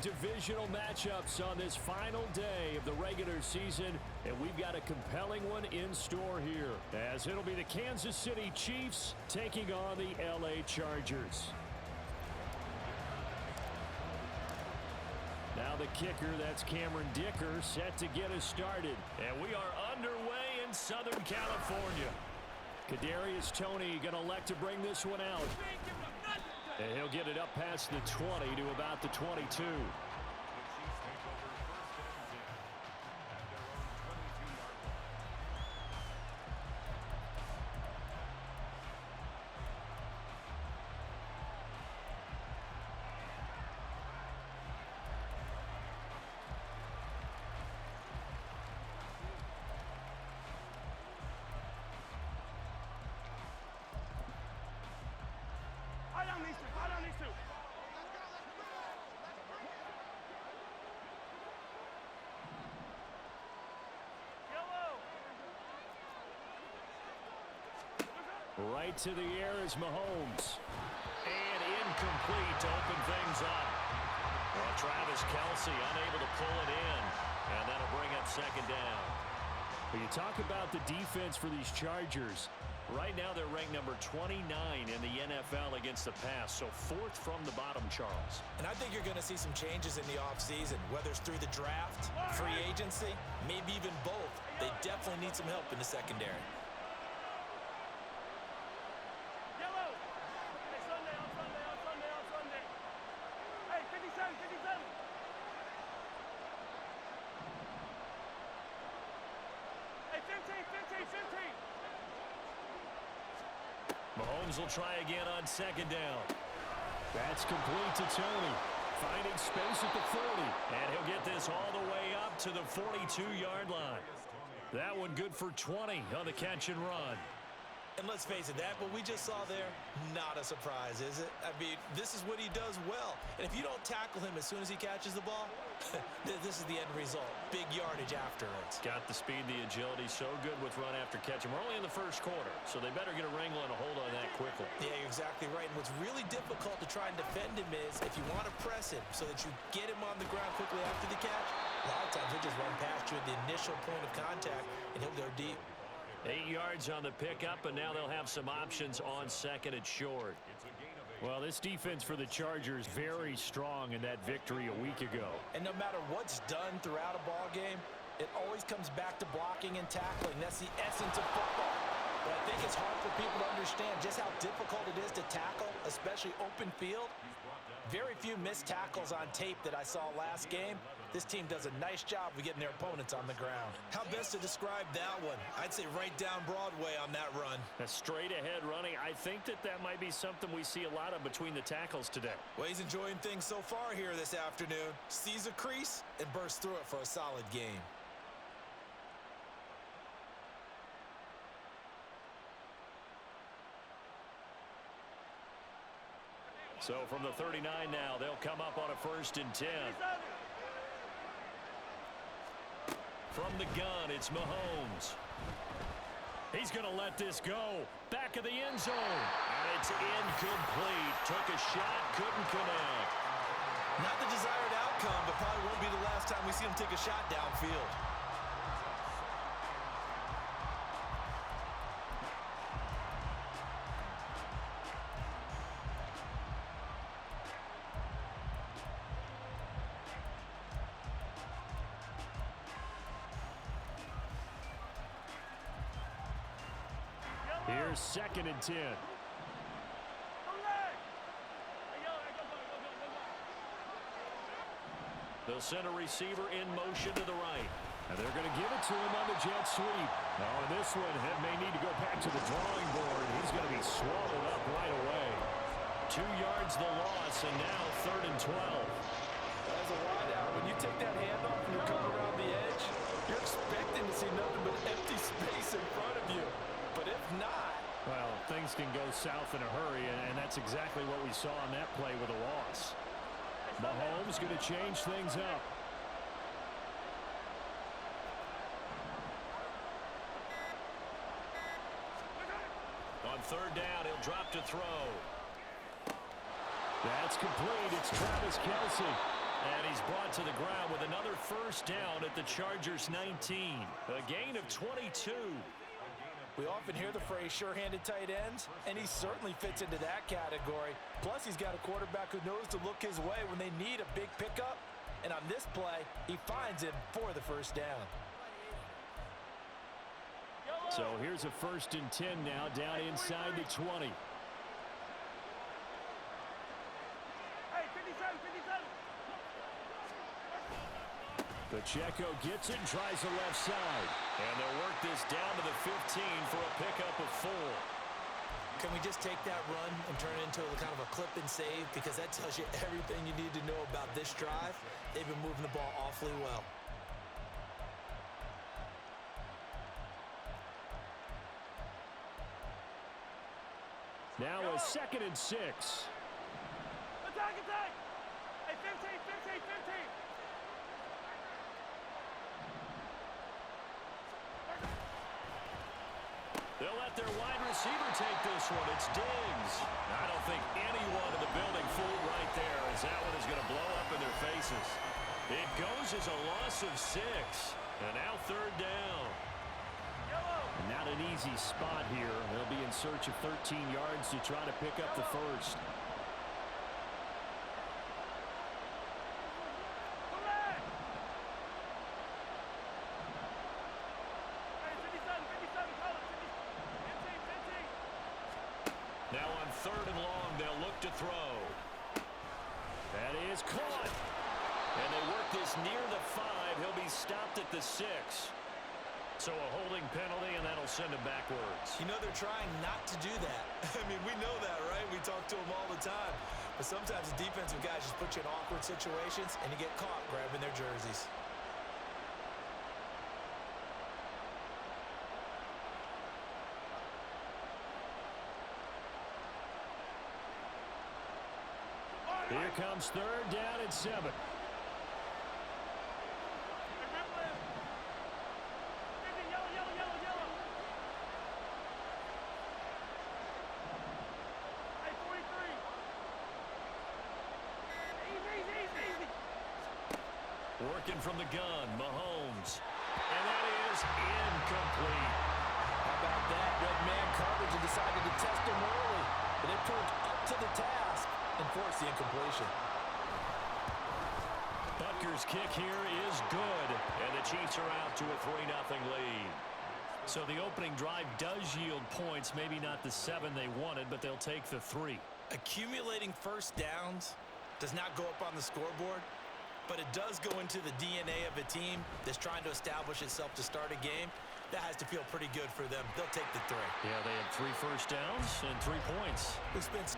Divisional matchups on this final day of the regular season, and we've got a compelling one in store here, as it'll be the Kansas City Chiefs taking on the LA Chargers. Now the kicker, that's Cameron Dicker, set to get us started. And we are underway in Southern California. Kadarius Toney going to elect to bring this one out. And he'll get it up past the 20 to about the 22. Right to the air is Mahomes. And incomplete to open things up. Well, Travis Kelce unable to pull it in. And that'll bring up second down. When you talk about the defense for these Chargers, right now they're ranked number 29 in the NFL against the pass. So fourth from the bottom, Charles. And I think you're going to see some changes in the offseason, whether it's through the draft, free agency, maybe even both. They definitely need some help in the secondary. Mahomes will try again on second down. That's complete to Toney. Finding space at the 40. And he'll get this all the way up to the 42-yard line. That one good for 20 on the catch and run. And let's face it, that what we just saw there, not a surprise, is it? I mean, this is what he does well. And if you don't tackle him as soon as he catches the ball, this is the end result. Big yardage after it. Got the speed, the agility, so good with run after catch. And we're only in the first quarter, so they better get a wrangle and a hold on that quickly. Yeah, you're exactly right. And what's really difficult to try and defend him is if you want to press him so that you get him on the ground quickly after the catch, a lot of times he'll just run past you at the initial point of contact, and he'll go deep. 8 yards on the pickup, and now they'll have some options on second and short. Well, this defense for the Chargers very strong in that victory a week ago. And no matter what's done throughout a ball game, it always comes back to blocking and tackling. That's the essence of football. But I think it's hard for people to understand just how difficult it is to tackle, especially open field. Very few missed tackles on tape that I saw last game. This team does a nice job of getting their opponents on the ground. How best to describe that one? I'd say right down Broadway on that run. A straight ahead running. I think that might be something we see a lot of between the tackles today. Well, he's enjoying things so far here this afternoon. Sees a crease and bursts through it for a solid game. So from the 39 now, they'll come up on a 1st and 10. From the gun, it's Mahomes. He's going to let this go. Back of the end zone. And it's incomplete. Took a shot, couldn't connect. Not the desired outcome, but probably won't be the last time we see him take a shot downfield. Here's 2nd and 10. They'll send a receiver in motion to the right. And they're going to give it to him on the jet sweep. Oh, and this one may need to go back to the drawing board. He's going to be swallowed up right away. 2 yards the loss, and now 3rd and 12. As a wideout, when you take that handoff and you come around the edge, you're expecting to see nothing but empty space in front of you. But if not... Well, things can go south in a hurry, and that's exactly what we saw on that play with a loss. Mahomes going to change things up. On 3rd down, he'll drop to throw. That's complete. It's Travis Kelce. And he's brought to the ground with another first down at the Chargers' 19. A gain of 22. We often hear the phrase sure-handed tight ends, and he certainly fits into that category. Plus, he's got a quarterback who knows to look his way when they need a big pickup. And on this play, he finds him for the first down. So here's a 1st and 10 now, down inside the 20. Pacheco gets it, tries the left side. And they'll work this down to the 15 for a pickup of 4. Can we just take that run and turn it into kind of a clip and save? Because that tells you everything you need to know about this drive. They've been moving the ball awfully well. Now a 2nd and 6. Attack, attack! Hey, 15. They'll let their wide receiver take this one. It's Diggs. I don't think anyone in the building fooled right there, as that one is going to blow up in their faces. It goes as a loss of 6. And now 3rd down. And not an easy spot here. They'll be in search of 13 yards to try to pick up the first. Now on 3rd and long, they'll look to throw. That is caught. And they work this near the 5. He'll be stopped at the 6. So a holding penalty, and that'll send him backwards. You know, they're trying not to do that. I mean, we know that, right? We talk to them all the time. But sometimes the defensive guys just put you in awkward situations, and you get caught grabbing their jerseys. Here comes 3rd down and 7. Working from the gun, Mahomes. And that is incomplete. How about that? Red man coverage and decided to test him early. But they proved up to the task and forced the incompletion. Butker's kick here is good. And the Chiefs are out to a 3-0 lead. So the opening drive does yield points. Maybe not the 7 they wanted, but they'll take the 3. Accumulating first downs does not go up on the scoreboard, but it does go into the DNA of a team that's trying to establish itself to start a game. That has to feel pretty good for them. They'll take the 3. Yeah, they had 3 first downs and 3 points. We spent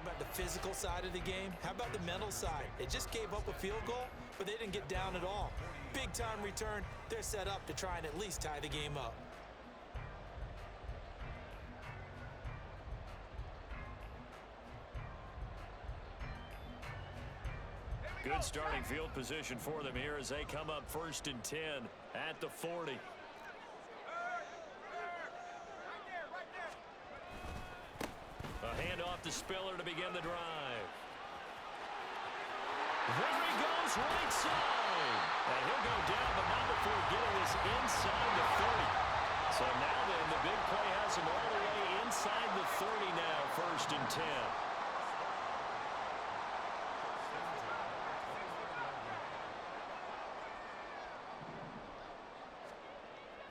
about the physical side of the game. How about the mental side? They just gave up a field goal, but they didn't get down at all. Big time return. They're set up to try and at least tie the game up. Good starting field position for them here as they come up 1st and 10 at the 40. A handoff to Spiller to begin the drive. There he goes, right side. And he'll go down, but not before getting this inside the 30. So now then, the big play has him all the way inside the 30 now, 1st and 10.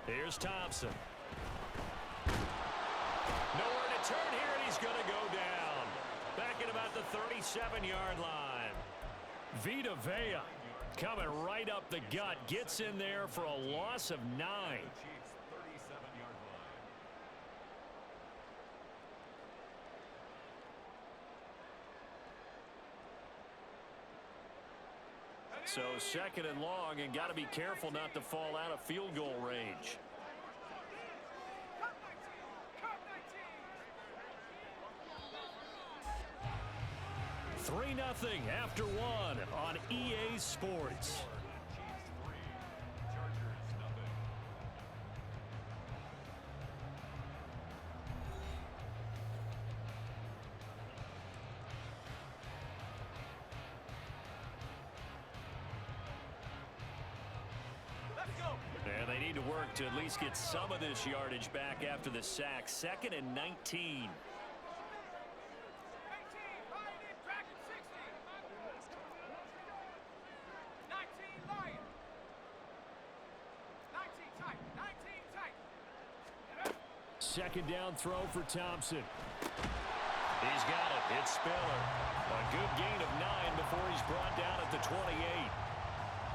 Here's Thompson. Nowhere to turn here, and he's going to go down. Back at about the 37-yard line. Vita Vea coming right up the gut. Gets in there for a loss of 9. So 2nd and long, and got to be careful not to fall out of field goal range. Nothing after 1 on EA Sports. to work to at least get some of this yardage back after the sack. 2nd and 19. Second down throw for Thompson. He's got it. It's Spiller. A good gain of 9 before he's brought down at the 28.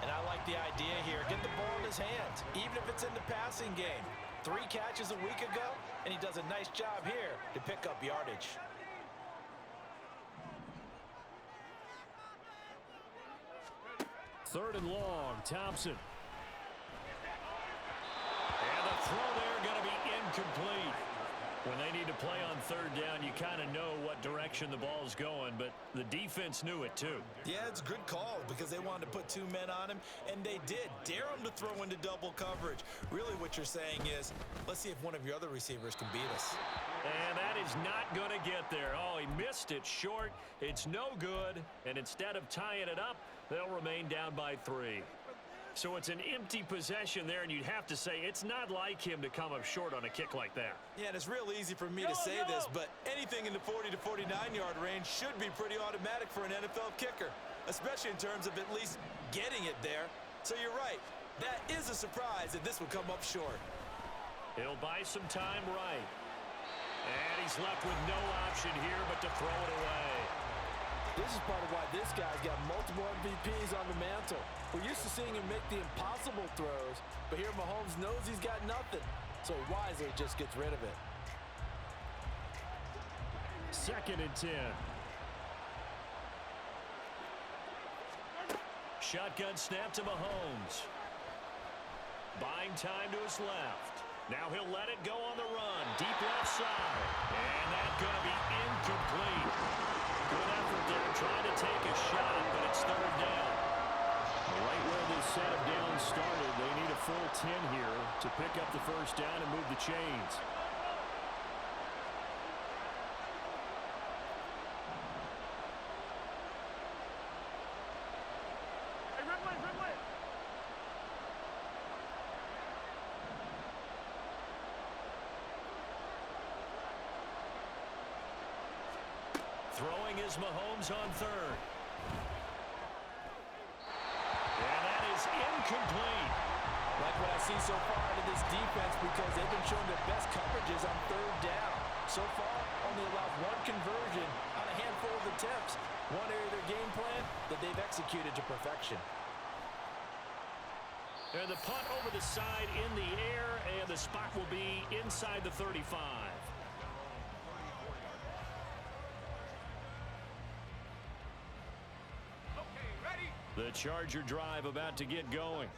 And I like the idea here. Get the ball in his hands, even if it's in the passing game. 3 catches a week ago, and he does a nice job here to pick up yardage. Third and long, Thompson. And the throw there going to be incomplete. When they need to play on third down, you kind of know what direction the ball's going, but the defense knew it too. Yeah, it's a good call because they wanted to put 2 men on him, and they did. Dare him to throw into double coverage. Really what you're saying is, let's see if one of your other receivers can beat us. And that is not going to get there. Oh, he missed it short. It's no good, and instead of tying it up, they'll remain down by 3. So it's an empty possession there, and you'd have to say it's not like him to come up short on a kick like that. Yeah, and it's real easy for me to say this, but anything in the 40 to 49-yard range should be pretty automatic for an NFL kicker, especially in terms of at least getting it there. So you're right. That is a surprise that this would come up short. He'll buy some time right. And he's left with no option here but to throw it away. This is part of why this guy's got multiple MVPs on the mantle. We're used to seeing him make the impossible throws, but here Mahomes knows he's got nothing, so he wisely just gets rid of it. 2nd and 10. Shotgun snap to Mahomes. Buying time to his left. Now he'll let it go on the run. Deep left side. And that's going to be incomplete. Good effort there, trying to take a shot, but it's third down. Right where this set of downs started, they need a full 10 here to pick up the first down and move the chains. Hey, Ridley, Ridley. Throwing is Mahomes on third. And that is incomplete. Like what I see so far out of this defense because they've been showing their best coverages on third down. So far, only allowed 1 conversion on a handful of attempts. One area of their game plan that they've executed to perfection. And the punt over the side in the air, and the spot will be inside the 35. The Charger drive about to get going.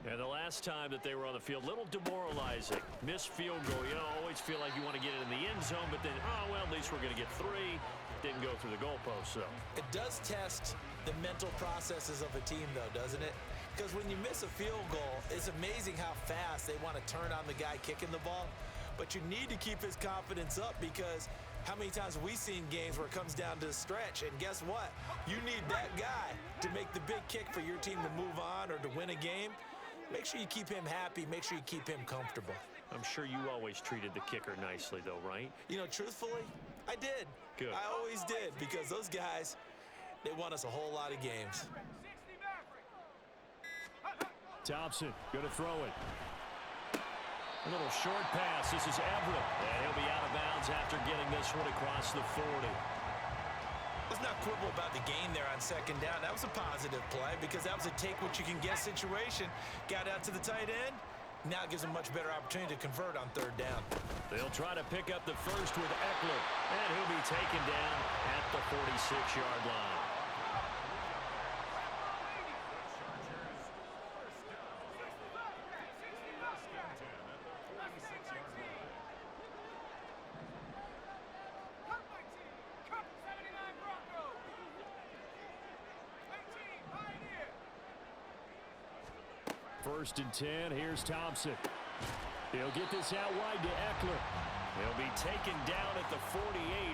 And the last time that they were on the field, little demoralizing. Missed field goal. You know, always feel like you want to get it in the end zone, but then, oh, well, at least we're going to get 3. Didn't go through the goalpost, so. It does test the mental processes of a team, though, doesn't it? Because when you miss a field goal, it's amazing how fast they want to turn on the guy kicking the ball. But you need to keep his confidence up because how many times have we seen games where it comes down to the stretch, and guess what? You need that guy to make the big kick for your team to move on or to win a game. Make sure you keep him happy. Make sure you keep him comfortable. I'm sure you always treated the kicker nicely, though, right? You know, truthfully, I did. Good. I always did because those guys, they won us a whole lot of games. Thompson going to throw it. A little short pass. This is Everett. And he'll be out of bounds after getting this one across the 40. Let's not quibble about the gain there on second down. That was a positive play because that was a take-what-you-can-get situation. Got out to the tight end. Now it gives them much better opportunity to convert on third down. They'll try to pick up the first with Eckler. And he'll be taken down at the 46-yard line. First and 10, here's Thompson. He'll get this out wide to Eckler. He'll be taken down at the 48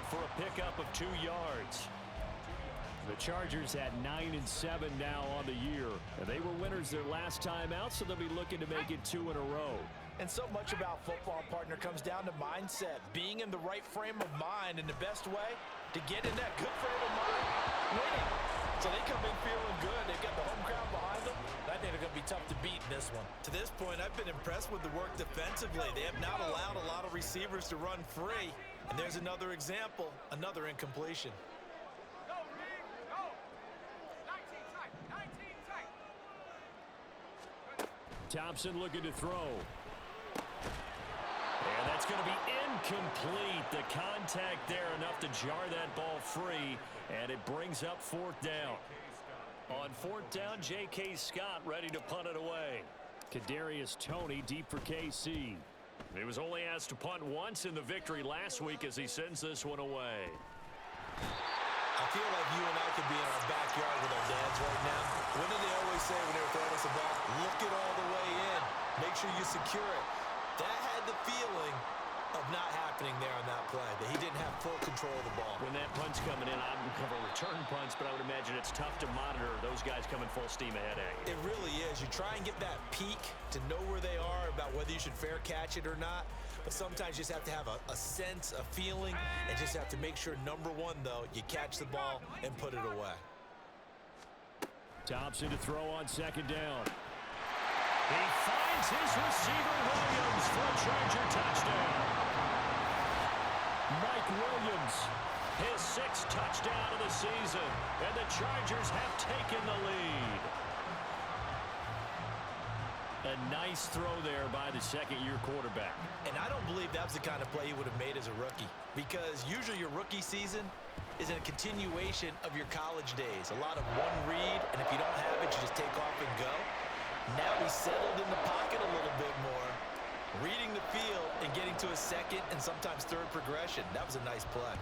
for a pickup of 2 yards. The Chargers at 9-7 now on the year. And they were winners their last time out, so they'll be looking to make it 2 in a row. And so much about football, partner, comes down to mindset. Being in the right frame of mind, and the best way to get in that good frame of mind, winning. So they come in feeling good. They've got the home crowd behind them. I think they're going to be tough to beat in this one. To this point, I've been impressed with the work defensively. They have not allowed a lot of receivers to run free. And there's another example, another incompletion. Go, Reed, go. 19 tight, 19 tight. Thompson looking to throw. And that's going to be incomplete. The contact there enough to jar that ball free, and it brings up 4th down. On 4th down, J.K. Scott ready to punt it away. Kadarius Toney deep for KC. He was only asked to punt once in the victory last week as he sends this one away. I feel like you and I could be in our backyard with our dads right now. What did they always say when they were throwing us a ball? Look it all the way in. Make sure you secure it. That had the feeling of not happening there on that play, that he didn't have full control of the ball. When that punt's coming in, I don't cover return punts, but I would imagine it's tough to monitor those guys coming full steam ahead at you. It really is. You try and get that peek to know where they are, about whether you should fair catch it or not. But sometimes you just have to have a sense, a feeling, and just have to make sure, number one, though, you catch the ball and put it away. Thompson to throw on 2nd down. He finds his receiver, Williams, for a Charger touchdown. Mike Williams, his 6th touchdown of the season, and the Chargers have taken the lead. A nice throw there by the 2nd-year quarterback. And I don't believe that was the kind of play he would have made as a rookie, because usually your rookie season is a continuation of your college days. A lot of one read, and if you don't have it, you just take off and go. Now he's settled in the pocket a little bit more, reading the field and getting to a 2nd and sometimes 3rd progression. That was a nice play.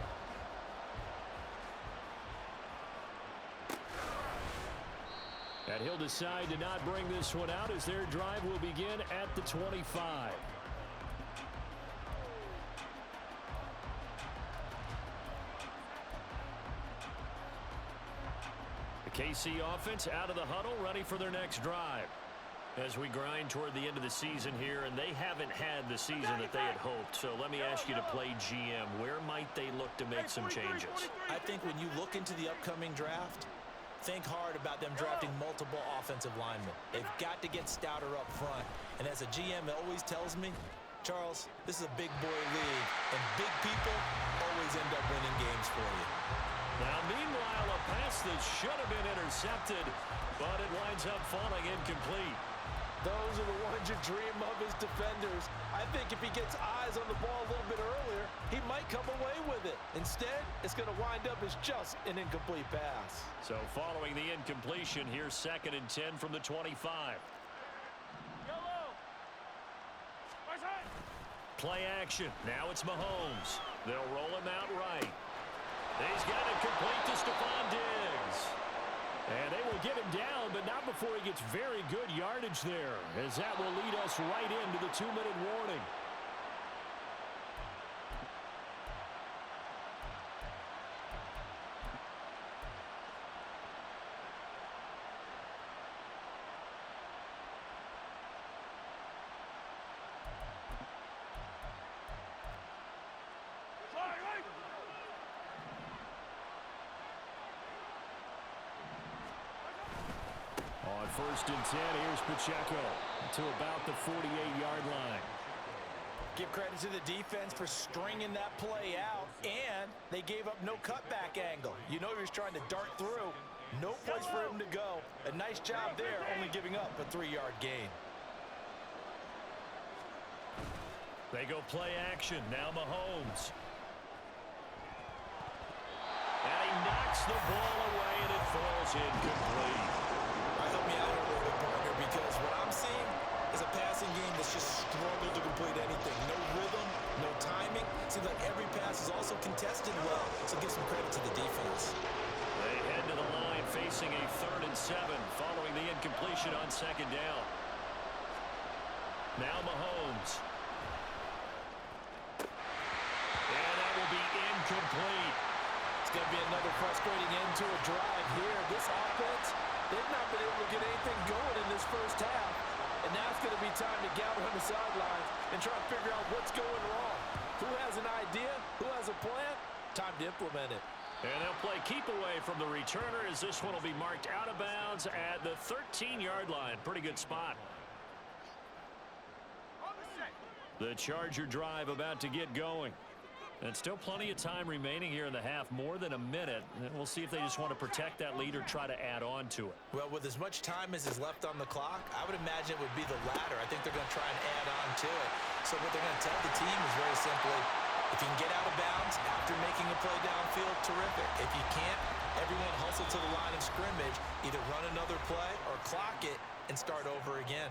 And he'll decide to not bring this one out as their drive will begin at the 25. The KC offense out of the huddle, ready for their next drive. As we grind toward the end of the season here, and they haven't had the season that they had hoped. So let me ask you to play GM. Where might they look to make some changes? I think when you look into the upcoming draft, think hard about them drafting multiple offensive linemen. They've got to get stouter up front. And as a GM always tells me, Charles, this is a big boy league, and big people always end up winning games for you. Now, meanwhile, a pass that should have been intercepted, but it winds up falling incomplete. Those are the ones you dream of as defenders. I think if he gets eyes on the ball a little bit earlier, he might come away with it. Instead, it's going to wind up as just an incomplete pass. So following the incompletion, here's 2nd and 10 from the 25. Yellow. Right side. Play action. Now it's Mahomes. They'll roll him out right. He's got it complete to Stephon Diggs. And they will get him down, but not before he gets very good yardage there, as that will lead us right into the 2-minute warning. On 1st and 10, here's Pacheco to about the 48-yard line. Give credit to the defense for stringing that play out, and they gave up no cutback angle. You know he was trying to dart through. No place for him to go. A nice job there, only giving up a 3-yard gain. They go play action. Now Mahomes. And he knocks the ball away, and it falls incomplete. Help me out here a little bit, partner, because what I'm seeing is a passing game that's just struggled to complete anything. No rhythm, no timing. Seems like every pass is also contested well, so give some credit to the defense. They head to the line facing a 3rd and 7 following the incompletion on 2nd down. Now Mahomes. And that will be incomplete. It's going to be another frustrating end to a drive here. This offense, they've not been able to get anything going in this first half. And now it's going to be time to gather on the sidelines and try to figure out what's going wrong. Who has an idea? Who has a plan? Time to implement it. And they'll play keep away from the returner as this one will be marked out of bounds at the 13-yard line. Pretty good spot. The Charger drive about to get going. And still plenty of time remaining here in the half, more than a minute. And we'll see if they just want to protect that lead or try to add on to it. Well, with as much time as is left on the clock, I would imagine it would be the latter. I think they're going to try and add on to it. So what they're going to tell the team is very simply, if you can get out of bounds after making a play downfield, terrific. If you can't, everyone hustle to the line of scrimmage, either run another play or clock it and start over again.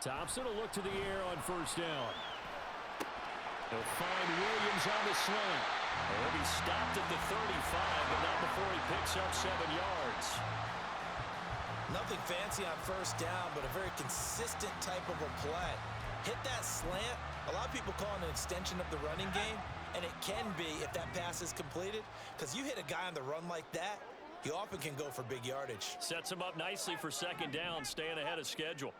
Thompson will look to the air on first down. They'll find Williams on the sling. He'll be stopped at the 35, but not before he picks up 7 yards. Nothing fancy on first down, but a very consistent type of a play. Hit that slant. A lot of people call it an extension of the running game, and it can be if that pass is completed, because you hit a guy on the run like that, he often can go for big yardage. Sets him up nicely for second down, staying ahead of schedule.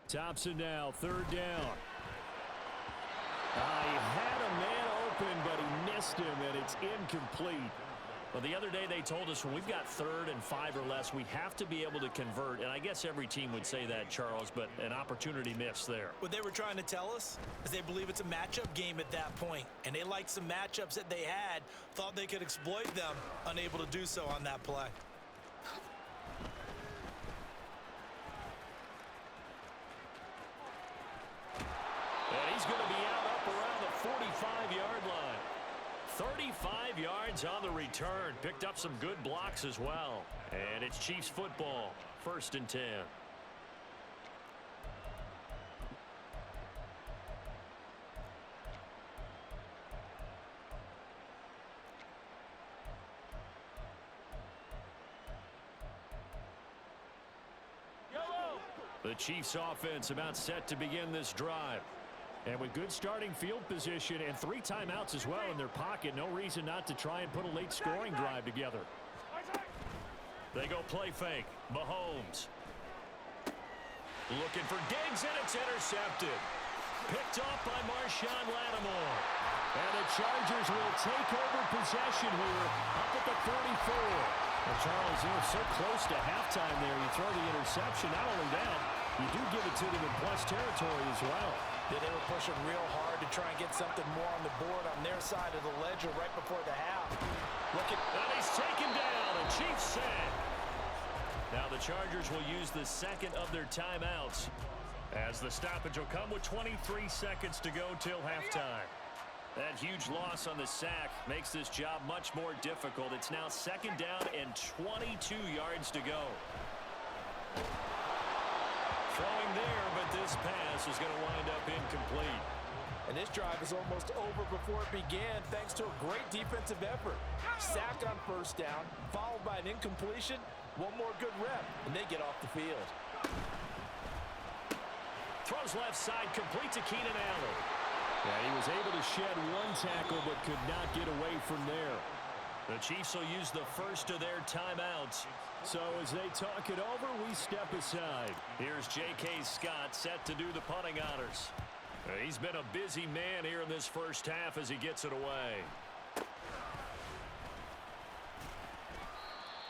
Thompson now, third down. He had a man open, but he missed him, and it's incomplete. Well, the other day they told us when we've got 3rd and 5 or less, we have to be able to convert. And I guess every team would say that, Charles, but an opportunity missed there. What they were trying to tell us is they believe it's a matchup game at that point. And they liked some matchups that they had, thought they could exploit them, unable to do so on that play. And he's going to be out up around the 45-yard line. 35 yards on the return. Picked up some good blocks as well. And it's Chiefs football. 1st and 10. The Chiefs offense about set to begin this drive. And with good starting field position and 3 timeouts as well in their pocket, no reason not to try and put a late scoring drive together. They go play fake. Mahomes. Looking for Diggs, and it's intercepted. Picked off by Marshawn Lattimore. And the Chargers will take over possession here up at the 44. Well, Charles, you're so close to halftime there. You throw the interception. Not only that, you do give it to them in plus territory as well. Yeah, they were pushing real hard to try and get something more on the board on their side of the ledger right before the half. And he's taken down, a Chiefs sack. Now the Chargers will use the second of their timeouts as the stoppage will come with 23 seconds to go till halftime. That huge loss on the sack makes this job much more difficult. It's now 2nd down and 22 yards to go. Throwing there, but this pass is going to wind up incomplete. And this drive is almost over before it began thanks to a great defensive effort. Sack on first down, followed by an incompletion. One more good rep, and they get off the field. Throws left side, complete to Keenan Allen. Yeah, he was able to shed 1 tackle, but could not get away from there. The Chiefs will use the first of their timeouts. So as they talk it over, we step aside. Here's J.K. Scott set to do the punting honors. He's been a busy man here in this first half as he gets it away.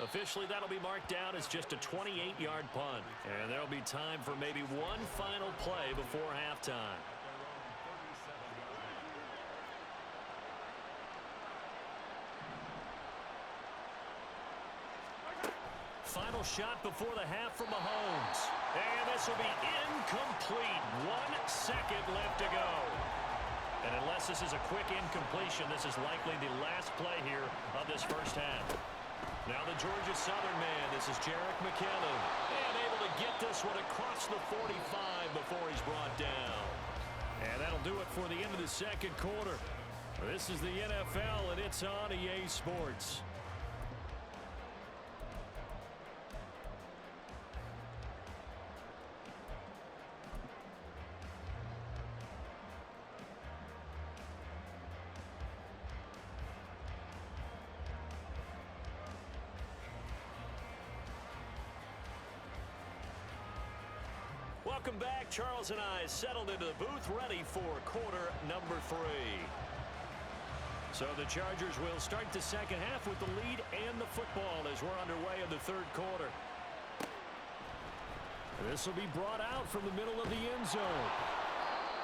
Officially, that'll be marked down as just a 28-yard punt. And there'll be time for maybe one final play before halftime. Final shot before the half from Mahomes. And this will be incomplete. 1 second left to go. And unless this is a quick incompletion, this is likely the last play here of this first half. Now the Georgia Southern man, this is Jarek McKinnon. And able to get this one across the 45 before he's brought down. And that'll do it for the end of the second quarter. This is the NFL, and it's on EA Sports. Welcome back. Charles and I settled into the booth, ready for quarter number 3. So the Chargers will start the second half with the lead and the football as we're underway in the third quarter. This will be brought out from the middle of the end zone.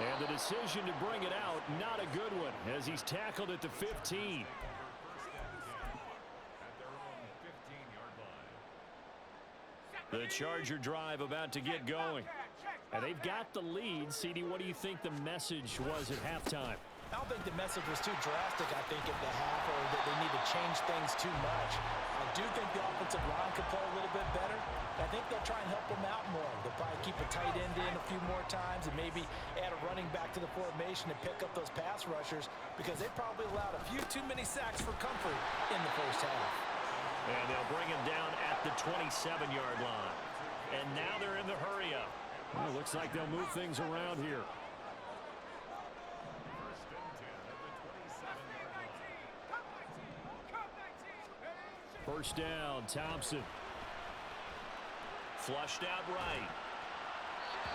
And the decision to bring it out, not a good one, as he's tackled at the 15. The Charger drive about to get going. And they've got the lead. CD, what do you think the message was at halftime? I don't think the message was too drastic, I think, at the half, or that they need to change things too much. I do think the offensive line could play a little bit better. I think they'll try and help them out more. They'll probably keep a tight end in a few more times and maybe add a running back to the formation and pick up those pass rushers, because they probably allowed a few too many sacks for comfort in the first half. And they'll bring him down at the 27-yard line. And now they're in the hurry-up. Well, looks like they'll move things around here. First down, Thompson. Flushed out right.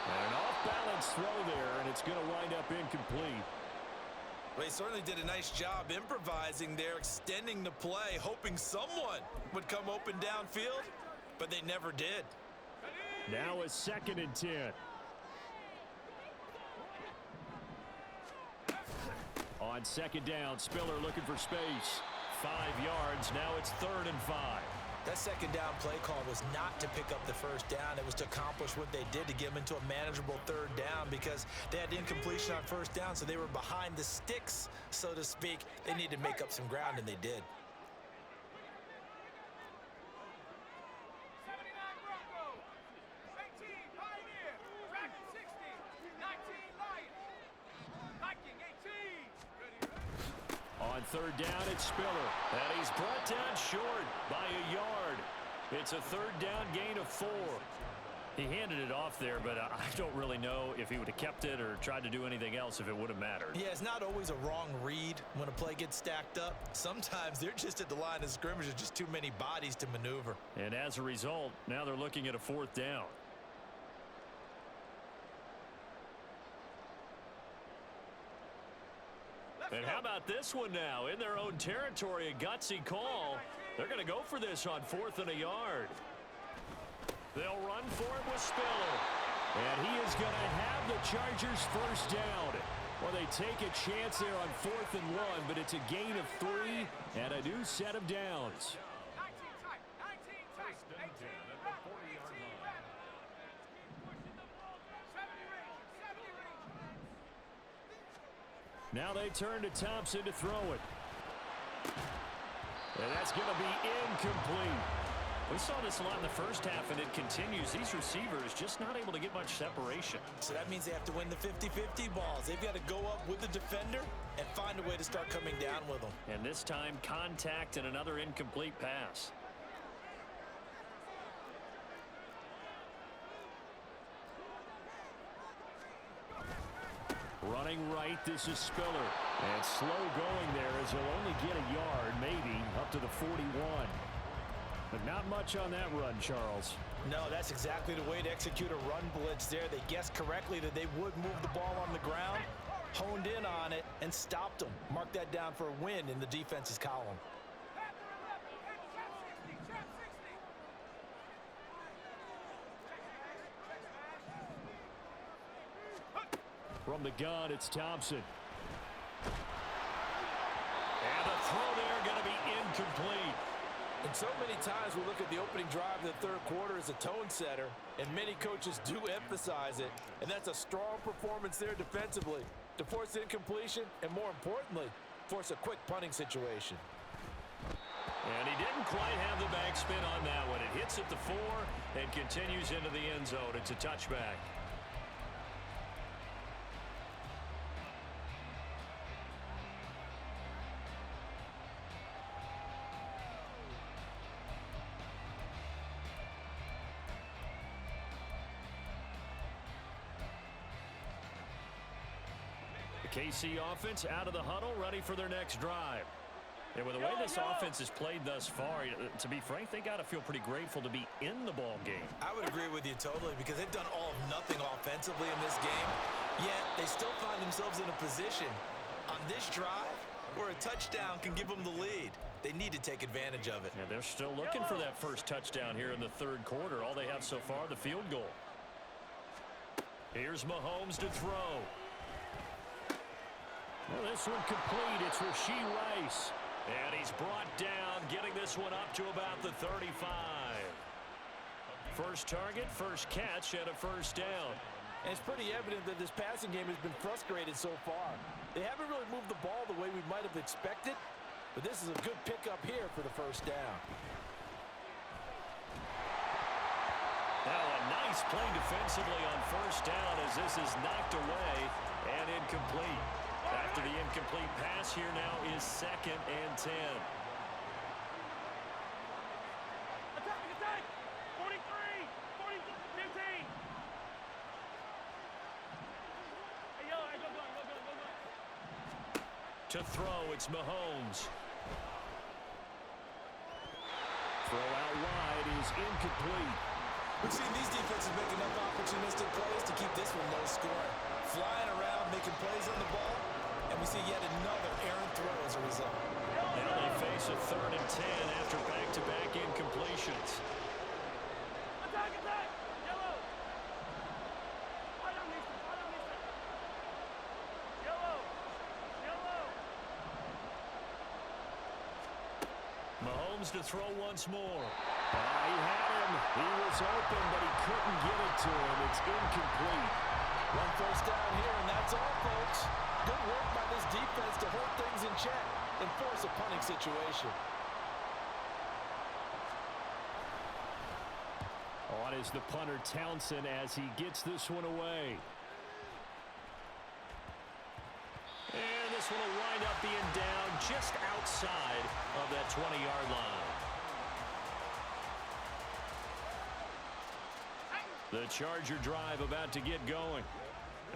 And an off-balance throw there, and it's going to wind up incomplete. Well, he certainly did a nice job improvising there, extending the play, hoping someone would come open downfield, but they never did. Now a 2nd and 10. On 2nd down, Spiller looking for space. 5 yards, now it's 3rd and 5. That 2nd down play call was not to pick up the first down. It was to accomplish what they did, to get them into a manageable 3rd down, because they had incompletion on 1st down, so they were behind the sticks, so to speak. They needed to make up some ground, and they did. 79 Broncos, 18 Pioneer, Dragon 60, 19 Lion, Viking 18. On 3rd down, it's Spiller. And he's brought down short by a yard. It's a 3rd down gain of 4. He handed it off there, but I don't really know if he would have kept it or tried to do anything else if it would have mattered. Yeah, it's not always a wrong read when a play gets stacked up. Sometimes they're just at the line of scrimmage. There's just too many bodies to maneuver. And as a result, now they're looking at a 4th down. And how about this one now? In their own territory, a gutsy call. They're going to go for this on 4th and a yard. They'll run for it with Spiller. And he is going to have the Chargers first down. Well, they take a chance there on 4th and 1, but it's a gain of 3 and a new set of downs. 19 tight, 18 run, 18 run. Keep pushing the ball. 70 range. Now they turn to Thompson to throw it. And that's going to be incomplete. We saw this a lot in the first half, and it continues. These receivers just not able to get much separation. So that means they have to win the 50-50 balls. They've got to go up with the defender and find a way to start coming down with them. And this time, contact and another incomplete pass. Running right, this is Spiller. And slow going there as he'll only get a yard, maybe, up to the 41. But not much on that run, Charles. No, that's exactly the way to execute a run blitz there. They guessed correctly that they would move the ball on the ground, honed in on it, and stopped them. Mark that down for a win in the defense's column. From the gun, it's Thompson. And the throw there going to be incomplete. And so many times we look at the opening drive of the third quarter as a tone setter, and many coaches do emphasize it. And that's a strong performance there defensively to force incompletion and, more importantly, force a quick punting situation. And he didn't quite have the backspin on that one. It hits at the 4 and continues into the end zone. It's a touchback. The KC offense out of the huddle, ready for their next drive. And with the way this offense has played thus far, to be frank, they got to feel pretty grateful to be in the ball game. I would agree with you totally because they've done all of nothing offensively in this game, yet they still find themselves in a position on this drive where a touchdown can give them the lead. They need to take advantage of it. And they're still looking for that first touchdown here in the third quarter. All they have so far, the field goal. Here's Mahomes to throw. Well, this one complete. It's Rashee Rice. And he's brought down, getting this one up to about the 35. First target, first catch, and a first down. And it's pretty evident that this passing game has been frustrated so far. They haven't really moved the ball the way we might have expected, but this is a good pickup here for the first down. Now a nice play defensively on first down as this is knocked away and incomplete. After the incomplete pass, here now is 2nd and 10. Attack! 43! 15! Hey, yo, go. To throw, it's Mahomes. Throw out wide is incomplete. We've seen these defenses make enough opportunistic plays to keep this one low scoring. Flying around, making plays on the ball, and we see yet another errant throw as a result. Now they face a 3rd and 10 after back-to-back incompletions. Attack! Yellow! Follow me, sir. Yellow! Mahomes to throw once more. He had him. He was open, but he couldn't get it to him. It's incomplete. One first down here, and that's all, folks. Good work by this defense to hold things in check and force a punting situation. On is the punter Townsend as he gets this one away. And this one will wind up being down just outside of that 20-yard line. The Charger drive about to get going.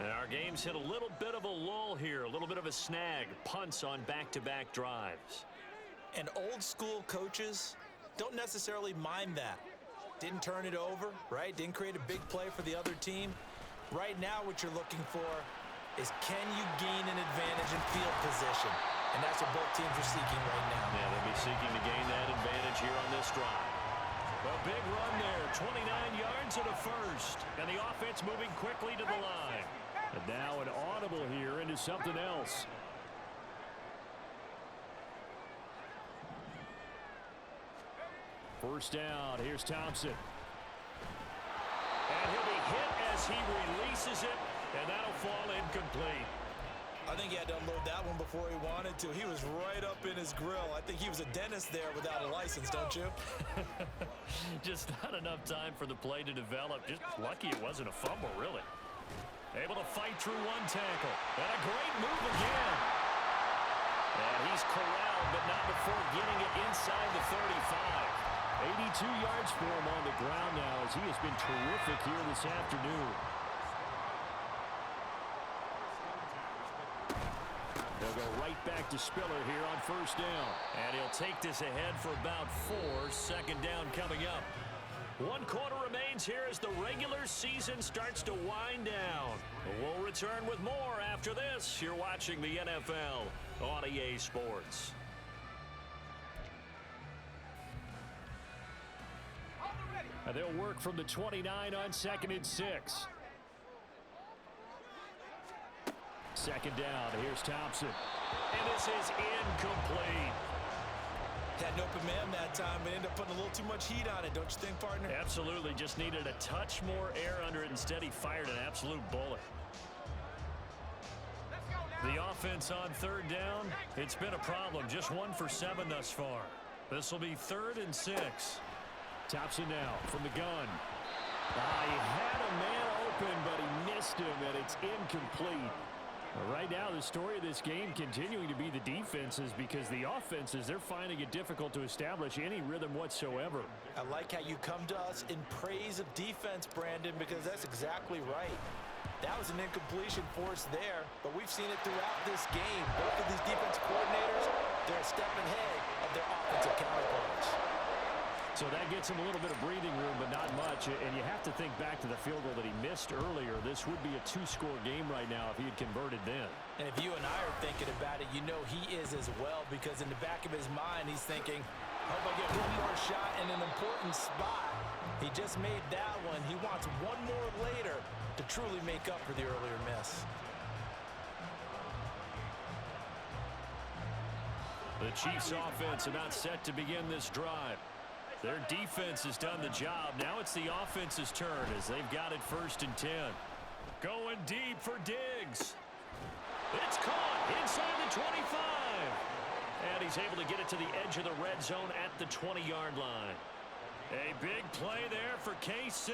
And our game's hit a little bit of a lull here, a little bit of a snag. Punts on back-to-back drives. And old-school coaches don't necessarily mind that. Didn't turn it over, right? Didn't create a big play for the other team. Right now what you're looking for is can you gain an advantage in field position? And that's what both teams are seeking right now. Yeah, they'll be seeking to gain that advantage here on this drive. A big run there, 29 yards and a first. And the offense moving quickly to the line. And now an audible here into something else. First down, here's Thompson. And he'll be hit as he releases it, and that'll fall incomplete. I think he had to unload that one before he wanted to. He was right up in his grill. I think he was a dentist there without a license, don't you? Just not enough time for the play to develop. Just lucky it wasn't a fumble, really. Able to fight through one tackle. And a great move again. And he's corralled, but not before getting it inside the 35. 82 yards for him on the ground now as he has been terrific here this afternoon. They'll go right back to Spiller here on first down. And he'll take this ahead for about 4. Second down coming up. 1 quarter remains here as the regular season starts to wind down. We'll return with more after this. You're watching the NFL on EA Sports. And they'll work from the 29 on 2nd and 6. Second down, here's Thompson. And this is incomplete. Had an open man that time, but ended up putting a little too much heat on it, don't you think, partner? Absolutely, just needed a touch more air under it. Instead, he fired an absolute bullet. The offense on third down, it's been a problem. Just 1 for 7 thus far. This will be 3rd and 6. Thompson now from the gun. He had a man open, but he missed him, and it's incomplete. Right now, the story of this game continuing to be the defenses, because the offenses, they're finding it difficult to establish any rhythm whatsoever. I like how you come to us in praise of defense, Brandon, because that's exactly right. That was an incompletion forced there, but we've seen it throughout this game. Both of these defense coordinators, they're a step ahead of their offensive counterparts. So that gets him a little bit of breathing room, but not much. And you have to think back to the field goal that he missed earlier. This would be a 2-score game right now if he had converted then. And if you and I are thinking about it, you know he is as well, because in the back of his mind, he's thinking, I hope I get one more shot in an important spot. He just made that one. He wants one more later to truly make up for the earlier miss. The Chiefs offense about set to begin this drive. Their defense has done the job. Now it's the offense's turn as they've got it 1st and 10. Going deep for Diggs. It's caught inside the 25. And he's able to get it to the edge of the red zone at the 20-yard line. A big play there for KC.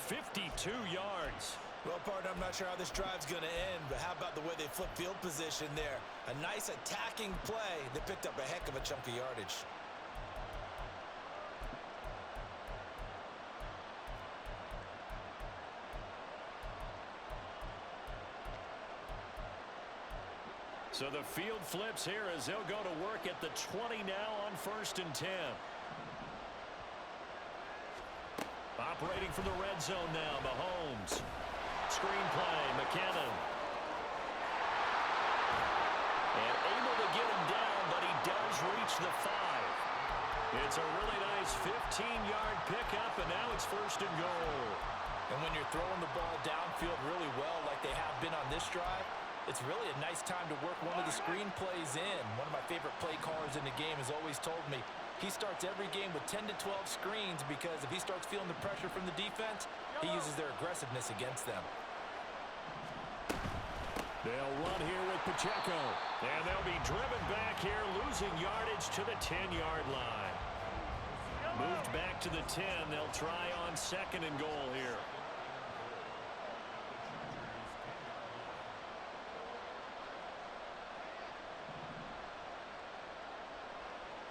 52 yards. Well, partner, I'm not sure how this drive's going to end, but how about the way they flip field position there? A nice attacking play that picked up a heck of a chunk of yardage. So the field flips here as they'll go to work at the 20 now on 1st and 10. Operating from the red zone now, Mahomes. Screen play, McKinnon. And able to get him down, but he does reach the 5. It's a really nice 15-yard pickup, and now it's 1st and goal. And when you're throwing the ball downfield really well like they have been on this drive, it's really a nice time to work one of the screen plays in. One of my favorite play callers in the game has always told me he starts every game with 10 to 12 screens, because if he starts feeling the pressure from the defense, he uses their aggressiveness against them. They'll run here with Pacheco, and they'll be driven back here, losing yardage to the 10-yard line. Moved back to the 10. They'll try on 2nd and goal here.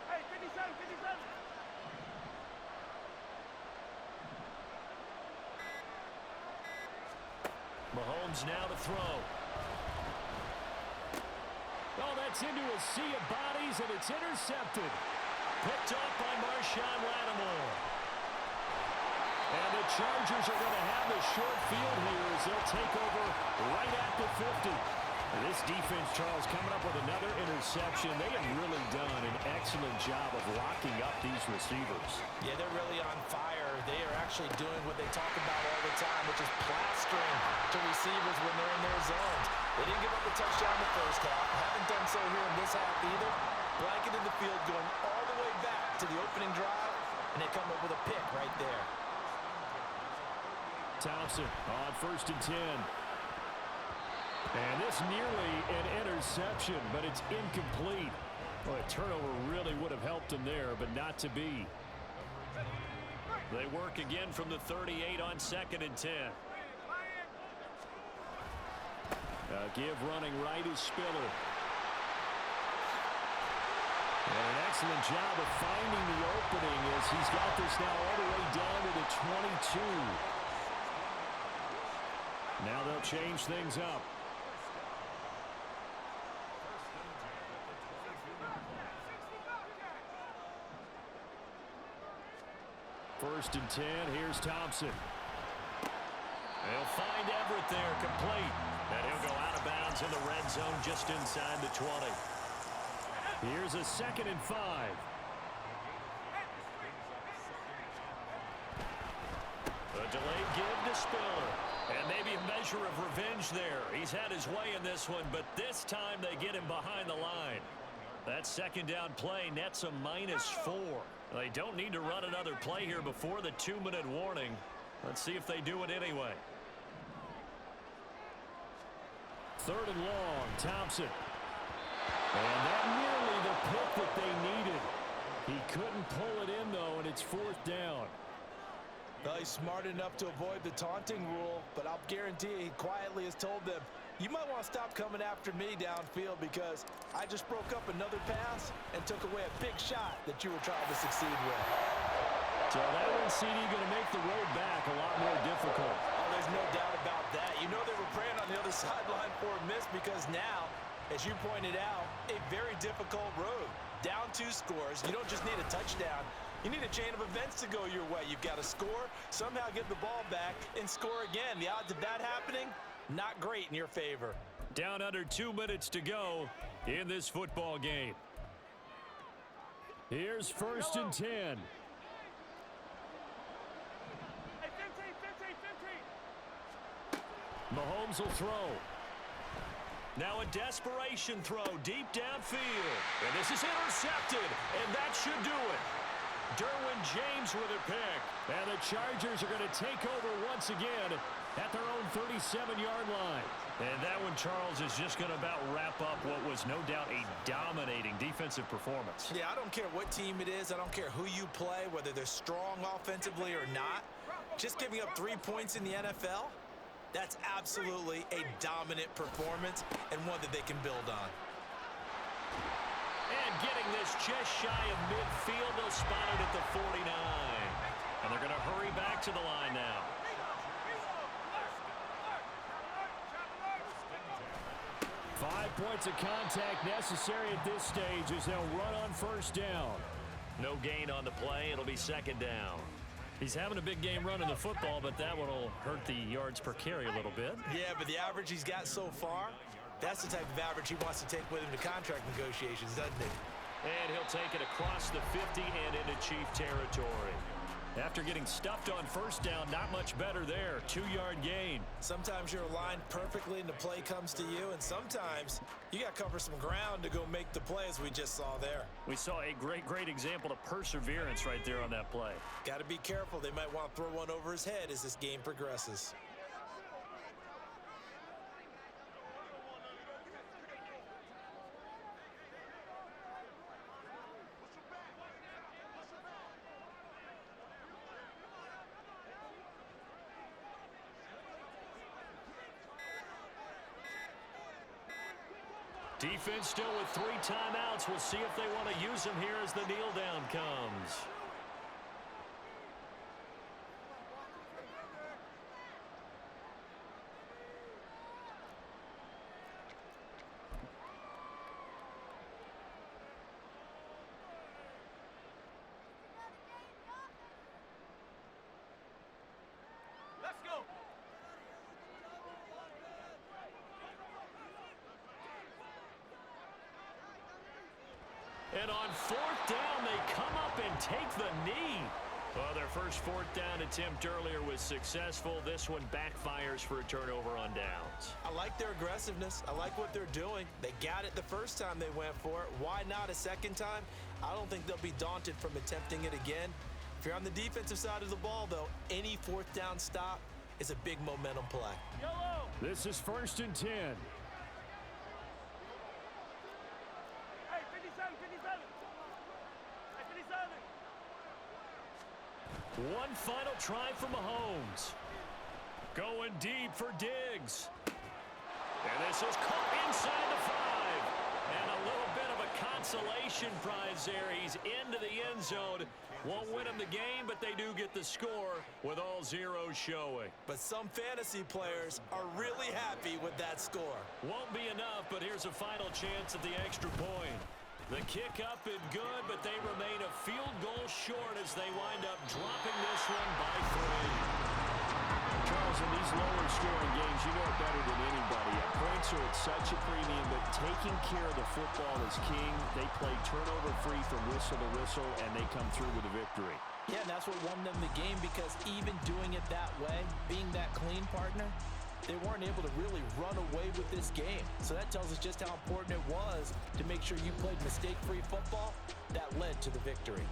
Hey, 57, 57. Mahomes now to throw. Oh, that's into a sea of bodies, and it's intercepted. Picked off by Marshawn Lattimore. And the Chargers are going to have the short field here as they'll take over right at the 50. This defense, Charles, coming up with another interception. They have really done an excellent job of locking up these receivers. Yeah, they're really on fire. They are actually doing what they talk about all the time, which is plastering to receivers when they're in their zones. They didn't give up a touchdown in the first half. Haven't done so here in this half either. Blanketed the field, going all the way back to the opening drive, and they come up with a pick right there. Thompson on 1st and 10. And this nearly an interception, but it's incomplete. Well, a turnover really would have helped him there, but not to be. They work again from the 38 on 2nd and 10. Give running right is Spiller. And an excellent job of finding the opening as he's got this now all the way down to the 22. Now they'll change things up. First and 10, here's Thompson. They'll find Everett there, complete. And he'll go out of bounds in the red zone just inside the 20. Here's a 2nd and 5. A delayed give to Spiller. And maybe a measure of revenge there. He's had his way in this one, but this time they get him behind the line. That 2nd down play nets a -4. They don't need to run another play here before the 2-minute warning. Let's see if they do it anyway. 3rd and long, Thompson. And that nearly the pick that they needed. He couldn't pull it in, though, and it's fourth down. Well, he's smart enough to avoid the taunting rule, but I'll guarantee he quietly has told them, you might want to stop coming after me downfield because I just broke up another pass and took away a big shot that you were trying to succeed with. So that one, CD, going to make the road back a lot more difficult. Oh, there's no doubt about that. You know they were praying on the other sideline for a miss because now, as you pointed out, a very difficult road. Down 2 scores. You don't just need a touchdown. You need a chain of events to go your way. You've got to score, somehow get the ball back, and score again. The odds of that happening, not great in your favor. Down under 2 minutes to go in this football game. Here's first and 10. Hey, 15, 15, 15. Mahomes will throw. Now a desperation throw deep downfield. And this is intercepted, and that should do it. Derwin James with a pick. And the Chargers are going to take over once again at their own 37-yard line. And that one, Charles, is just going to about wrap up what was no doubt a dominating defensive performance. Yeah, I don't care what team it is. I don't care who you play, whether they're strong offensively or not. Just giving up 3 points in the NFL, that's absolutely a dominant performance and one that they can build on. And getting this just shy of midfield, they'll spot it at the 49. And they're going to hurry back to the line now. 5 points of contact necessary at this stage as they'll run on first down. No gain on the play. It'll be second down. He's having a big game running the football, but that one will hurt the yards per carry a little bit. Yeah, but the average he's got so far, that's the type of average he wants to take with him to contract negotiations, doesn't he? And he'll take it across the 50 and into Chief territory. After getting stuffed on first down, not much better there. 2-yard gain. Sometimes you're aligned perfectly and the play comes to you, and sometimes you got to cover some ground to go make the play, as we just saw there. We saw a great example of perseverance right there on that play. Got to be careful. They might want to throw one over his head as this game progresses. Defense still with 3 timeouts. We'll see if they want to use them here as the kneel down comes. Let's go. And on fourth down, they come up and take the knee. Well, their first fourth down attempt earlier was successful. This one backfires for a turnover on downs. I like their aggressiveness. I like what they're doing. They got it the first time they went for it. Why not a second time? I don't think they'll be daunted from attempting it again. If you're on the defensive side of the ball, though, any fourth down stop is a big momentum play. Yellow. This is first and 10. Hey, 57, 57. Hey, 57. One final try for Mahomes. Going deep for Diggs. And this is caught inside the 5. And a little bit of a consolation prize there. He's into the end zone. Won't win them the game, but they do get the score with all zeros showing. But some fantasy players are really happy with that score. Won't be enough, but here's a final chance at the extra point. The kick up and good, but they remain a field goal short as they wind up dropping this one by 3. Charles, in these lower scoring games, you know it better than anybody. Points are at such a premium, but taking care of the football is king. They play turnover-free from whistle to whistle, and they come through with a victory. Yeah, and that's what won them the game, because even doing it that way, being that clean partner, they weren't able to really run away with this game. So that tells us just how important it was to make sure you played mistake-free football. That led to the victory.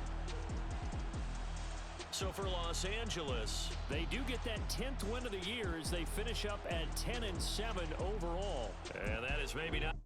So for Los Angeles, they do get that 10th win of the year as they finish up at 10-7 overall. And that is maybe not